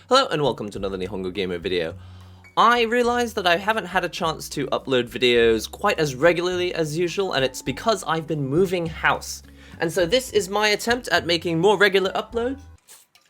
Hello and welcome to another NihongoGamer video. I realized that I haven't had a chance to upload videos quite as regularly as usual, and it's because I've been moving house. And so this is my attempt at making more regular uploads.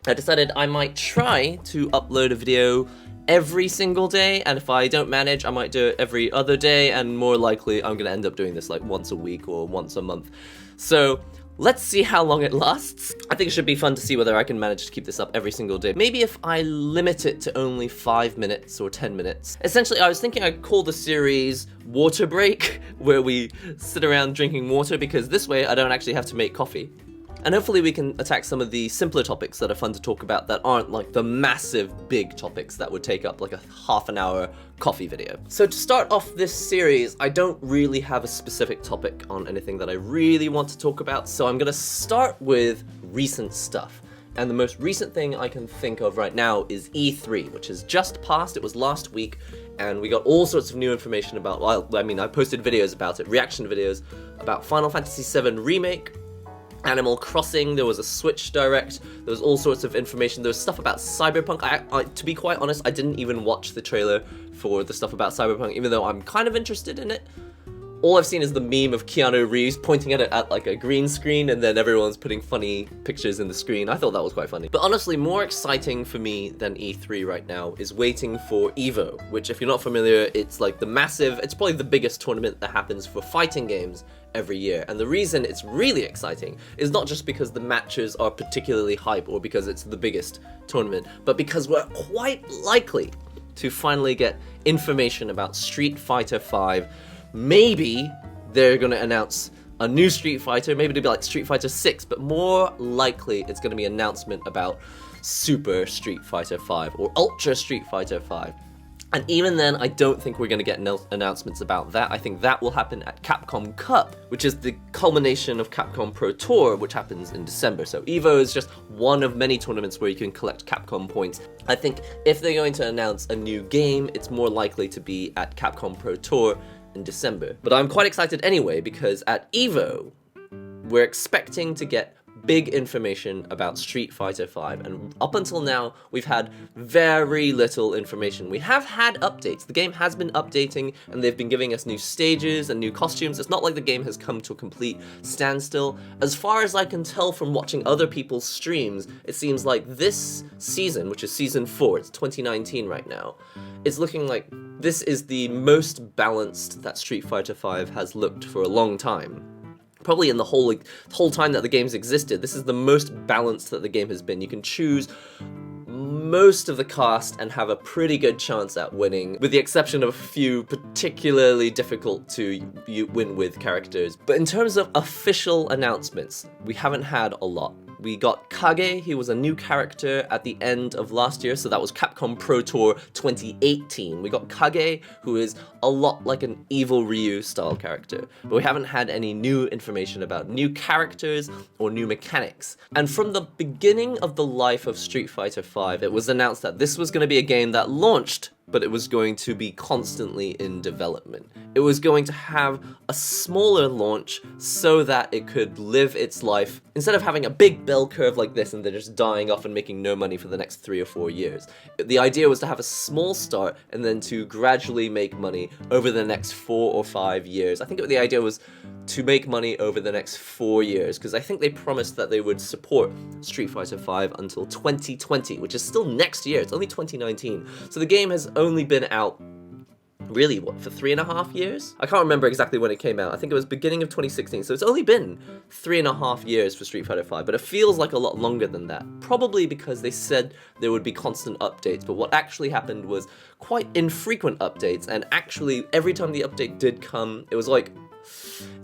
I decided I might try to upload a video every single day, and if I don't manage, I might do it every other day, and more likely I'm gonna end up doing this like once a week or once a month. So let's see how long it lasts. I think it should be fun to see whether I can manage to keep this up every single day. Maybe if I limit it to only 5 minutes or 10 minutes. Essentially, I was thinking I'd call the series Water Break, where we sit around drinking water, because this way I don't actually have to make coffee. And hopefully we can attack some of the simpler topics that are fun to talk about that aren't like the massive big topics that would take up like a half an hour coffee video. So to start off this series, I don't really have a specific topic on anything that I really want to talk about, so I'm gonna start with recent stuff. And the most recent thing I can think of right now is E3, which has just passed. It was last week, and we got all sorts of new information about, well, I mean, I posted videos about it, reaction videos about Final Fantasy VII Remake, Animal Crossing, there was a Switch Direct, there was all sorts of information, there was stuff about Cyberpunk. To be quite honest, I didn't even watch the trailer for the stuff about Cyberpunk, even though I'm kind of interested in it. All I've seen is the meme of Keanu Reeves pointing at it at like a green screen, and then everyone's putting funny pictures in the screen. I thought that was quite funny. But honestly, more exciting for me than E3 right now is waiting for EVO, which, if you're not familiar, it's like the massive, it's probably the biggest tournament that happens for fighting games every year. And the reason it's really exciting is not just because the matches are particularly hype or because it's the biggest tournament, but because we're quite likely to finally get information about Street Fighter V. Maybe they're gonna announce a new Street Fighter, maybe it'll be like Street Fighter 6, but more likely it's gonna be an announcement about Super Street Fighter V or Ultra Street Fighter V. And even then, I don't think we're gonna get announcements about that. I think that will happen at Capcom Cup, which is the culmination of Capcom Pro Tour, which happens in December. So EVO is just one of many tournaments where you can collect Capcom points. I think if they're going to announce a new game, it's more likely to be at Capcom Pro Tour in December. But I'm quite excited anyway, because at EVO, we're expecting to get big information about Street Fighter V, and up until now, we've had very little information. We have had updates. The game has been updating, and they've been giving us new stages and new costumes. It's not like the game has come to a complete standstill. As far as I can tell from watching other people's streams, it seems like this season, which is Season 4, it's 2019 right now, it's looking like this is the most balanced that Street Fighter V has looked for a long time. Probably in the whole time that the game's existed, this is the most balanced that the game has been. You can choose most of the cast and have a pretty good chance at winning, with the exception of a few particularly difficult to win with characters. But in terms of official announcements, we haven't had a lot. We got Kage, he was a new character at the end of last year, so that was Capcom Pro Tour 2018. We got Kage, who is a lot like an evil Ryu style character, but we haven't had any new information about new characters or new mechanics. And from the beginning of the life of Street Fighter V, it was announced that this was going to be a game that launched, but it was going to be constantly in development. It was going to have a smaller launch so that it could live its life, instead of having a big bell curve like this and then just dying off and making no money for the next 3 or 4 years. The idea was to have a small start and then to gradually make money over the next 4 or 5 years. I think the idea was to make money over the next 4 years, because I think they promised that they would support Street Fighter V until 2020, which is still next year. It's only 2019. So the game has only been out, really, what, for 3.5 years? I can't remember exactly when it came out. I think it was beginning of 2016, so it's only been 3.5 years for Street Fighter V, but it feels like a lot longer than that. Probably because they said there would be constant updates, but what actually happened was quite infrequent updates, and actually, every time the update did come, it was like,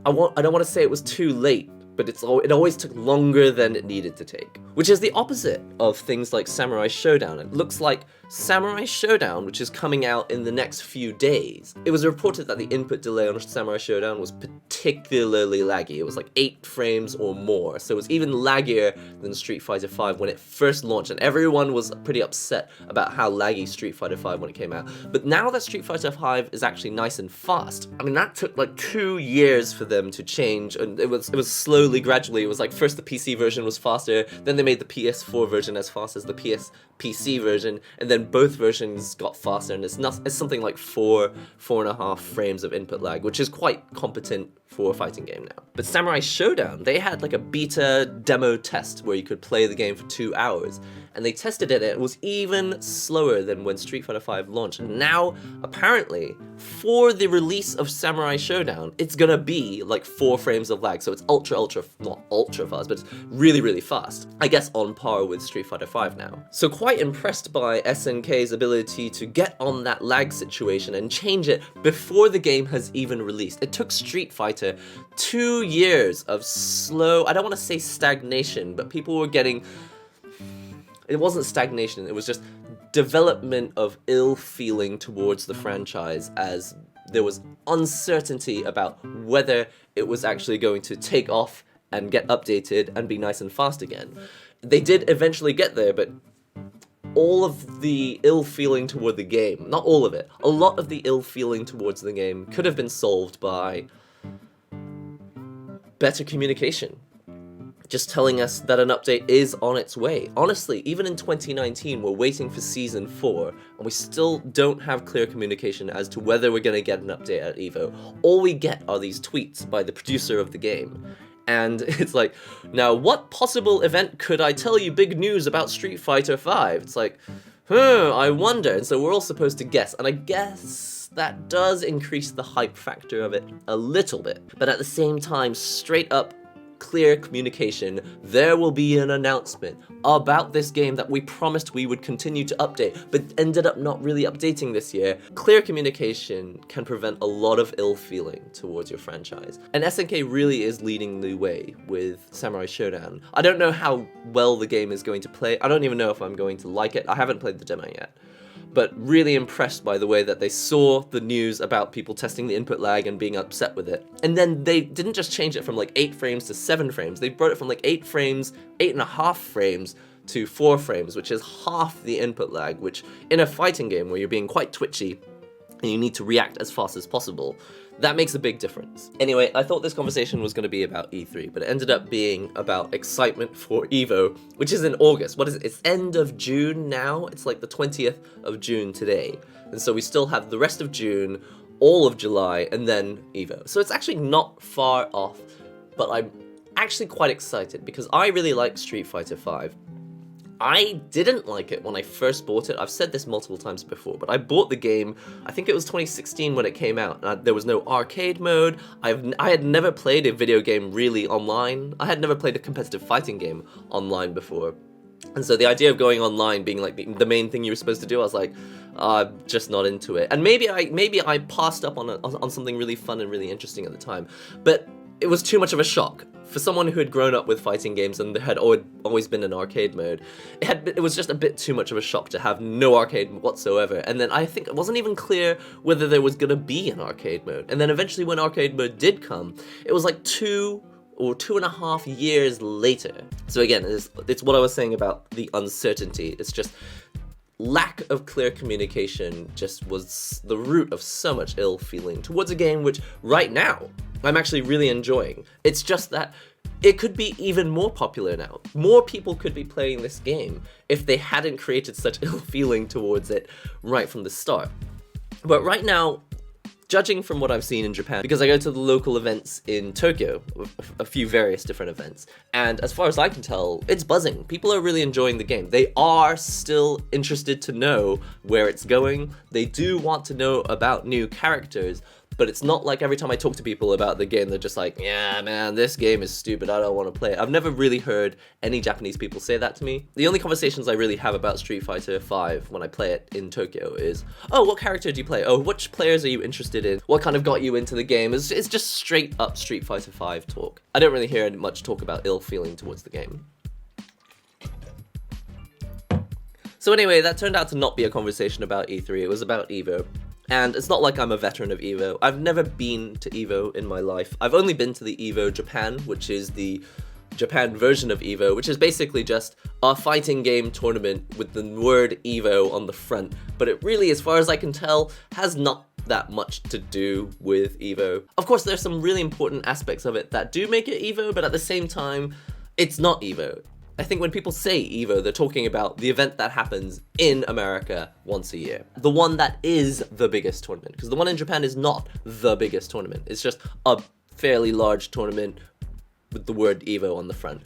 I don't want to say it was too late, but it always took longer than it needed to take. Which is the opposite of things like Samurai Shodown. It looks like Samurai Shodown, which is coming out in the next few days. It was reported that the input delay on Samurai Shodown was particularly laggy. It was like 8 frames or more, so it was even laggier than Street Fighter V when it first launched, and everyone was pretty upset about how laggy Street Fighter V when it came out. But now that Street Fighter V is actually nice and fast, I mean, that took like 2 years for them to change, and it was slowly, gradually, it was like first the PC version was faster, then they made the PS4 version as fast as the PC version, and then both versions got faster, and it's something like 4.5 frames of input lag, which is quite competent for a fighting game now. But Samurai Shodown, they had like a beta demo test where you could play the game for 2 hours, and they tested it, and it was even slower than when Street Fighter V launched. And now, apparently, for the release of Samurai Shodown, it's gonna be like 4 frames of lag, so it's not ultra fast, but it's really, really fast. I guess on par with Street Fighter V now. So quite impressed by SNK's ability to get on that lag situation and change it before the game has even released. It took Street Fighter 2 years of slow, I don't want to say stagnation, but people were getting, it wasn't stagnation, it was just development of ill feeling towards the franchise as there was uncertainty about whether it was actually going to take off and get updated and be nice and fast again. They did eventually get there, but all of the ill feeling toward the game, not all of it, a lot of the ill feeling towards the game could have been solved by better communication. Just telling us that an update is on its way. Honestly, even in 2019, we're waiting for Season 4, and we still don't have clear communication as to whether we're gonna get an update at EVO. All we get are these tweets by the producer of the game. And it's like, now what possible event could I tell you big news about Street Fighter V? It's like, I wonder. And so we're all supposed to guess, and I guess that does increase the hype factor of it a little bit. But at the same time, straight up clear communication, there will be an announcement about this game that we promised we would continue to update, but ended up not really updating this year. Clear communication can prevent a lot of ill feeling towards your franchise. And SNK really is leading the way with Samurai Shodown. I don't know how well the game is going to play. I don't even know if I'm going to like it. I haven't played the demo yet. But really impressed by the way that they saw the news about people testing the input lag and being upset with it. And then they didn't just change it from like 8 frames to 7 frames, they brought it from like 8 frames, 8.5 frames to 4 frames, which is half the input lag, which in a fighting game where you're being quite twitchy and you need to react as fast as possible, that makes a big difference. Anyway, I thought this conversation was going to be about E3, but it ended up being about excitement for EVO, which is in August. What is it? It's end of June now? It's like the 20th of June today. And so we still have the rest of June, all of July, and then EVO. So it's actually not far off, but I'm actually quite excited because I really like Street Fighter V. I didn't like it when I first bought it. I've said this multiple times before, but I bought the game, I think it was 2016 when it came out, and there was no arcade mode. I had never played a video game really online. I had never played a competitive fighting game online before. And so the idea of going online being like the main thing you were supposed to do, I was like, I'm just not into it. And maybe I passed up on something really fun and really interesting at the time, but it was too much of a shock. For someone who had grown up with fighting games and there had always been an arcade mode, it was just a bit too much of a shock to have no arcade whatsoever. And then I think it wasn't even clear whether there was gonna be an arcade mode. And then eventually when arcade mode did come, it was like 2 or 2.5 years later. So again, it's what I was saying about the uncertainty. It's just lack of clear communication just was the root of so much ill feeling towards a game which right now I'm actually really enjoying. It's just that it could be even more popular now. More people could be playing this game if they hadn't created such ill feeling towards it right from the start. But right now, judging from what I've seen in Japan, because I go to the local events in Tokyo, a few various different events, and as far as I can tell, it's buzzing. People are really enjoying the game. They are still interested to know where it's going. They do want to know about new characters, but it's not like every time I talk to people about the game, they're just like, yeah, man, this game is stupid, I don't want to play it. I've never really heard any Japanese people say that to me. The only conversations I really have about Street Fighter V when I play it in Tokyo is, oh, what character do you play? Oh, which players are you interested in? What kind of got you into the game? It's just straight up Street Fighter V talk. I don't really hear much talk about ill feeling towards the game. So anyway, that turned out to not be a conversation about E3, it was about EVO. And it's not like I'm a veteran of EVO. I've never been to EVO in my life. I've only been to the EVO Japan, which is the Japan version of EVO, which is basically just a fighting game tournament with the word EVO on the front. But it really, as far as I can tell, has not that much to do with EVO. Of course, there's some really important aspects of it that do make it EVO, but at the same time, it's not EVO. I think when people say EVO, they're talking about the event that happens in America once a year. The one that is the biggest tournament, because the one in Japan is not the biggest tournament. It's just a fairly large tournament with the word EVO on the front.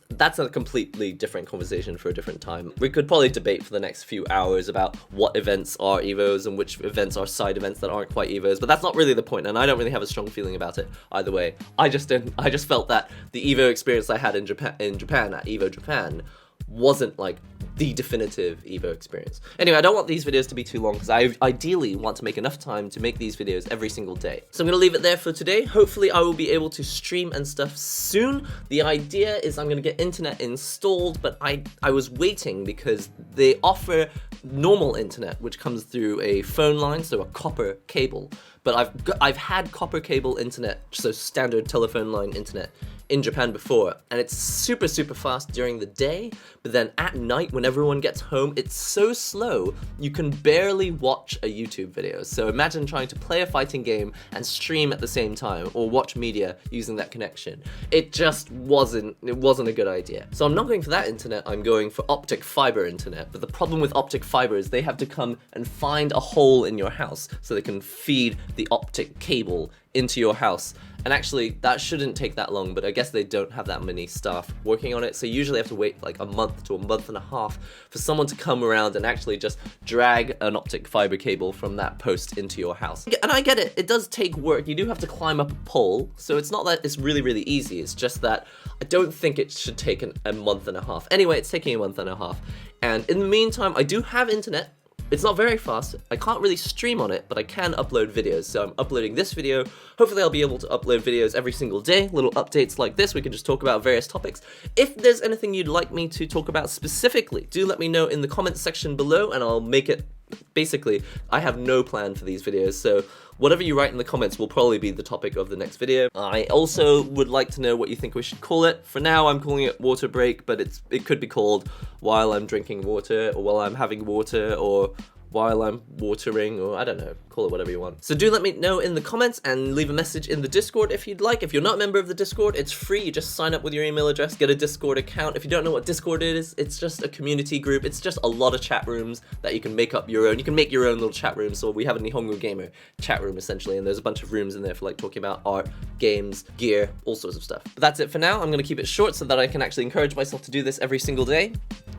That's a completely different conversation for a different time. We could probably debate for the next few hours about what events are EVOs and which events are side events that aren't quite EVOs, but that's not really the point, and I don't really have a strong feeling about it either way. I just felt that the EVO experience I had in Japan at EVO Japan wasn't like the definitive EVO experience. Anyway, I don't want these videos to be too long because I ideally want to make enough time to make these videos every single day. So I'm gonna leave it there for today. Hopefully I will be able to stream and stuff soon. The idea is I'm gonna get internet installed, but I was waiting because they offer normal internet, which comes through a phone line, so a copper cable. But I've had copper cable internet, so standard telephone line internet, in Japan before, and it's super fast during the day, but then at night when everyone gets home, it's so slow you can barely watch a YouTube video. So imagine trying to play a fighting game and stream at the same time, or watch media using that connection. It just wasn't a good idea. So I'm not going for that internet, I'm going for optic fiber internet. But the problem with optic fiber is they have to come and find a hole in your house so they can feed the optic cable into your house. And actually, that shouldn't take that long, but I guess they don't have that many staff working on it, so you usually have to wait like a month to a month and a half for someone to come around and actually just drag an optic fiber cable from that post into your house. And I get it, it does take work. You do have to climb up a pole, so it's not that it's really easy, it's just that I don't think it should take a month and a half. Anyway, it's taking a month and a half. And in the meantime, I do have internet. It's not very fast, I can't really stream on it, but I can upload videos, so I'm uploading this video. Hopefully I'll be able to upload videos every single day, little updates like this. We can just talk about various topics. If there's anything you'd like me to talk about specifically, do let me know in the comments section below, and I'll make it. Basically, I have no plan for these videos, so whatever you write in the comments will probably be the topic of the next video. I also would like to know what you think we should call it. For now, I'm calling it water break, but it could be called while I'm drinking water, or while I'm having water, or while I'm watering, or I don't know, call it whatever you want. So do let me know in the comments and leave a message in the Discord if you'd like. If you're not a member of the Discord, it's free. You just sign up with your email address, get a Discord account. If you don't know what Discord is, it's just a community group. It's just a lot of chat rooms that you can make up your own. You can make your own little chat room. So we have a NihongoGamer chat room essentially, and there's a bunch of rooms in there for like talking about art, games, gear, all sorts of stuff. But that's it for now. I'm gonna keep it short so that I can actually encourage myself to do this every single day,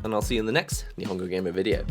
and I'll see you in the next NihongoGamer video.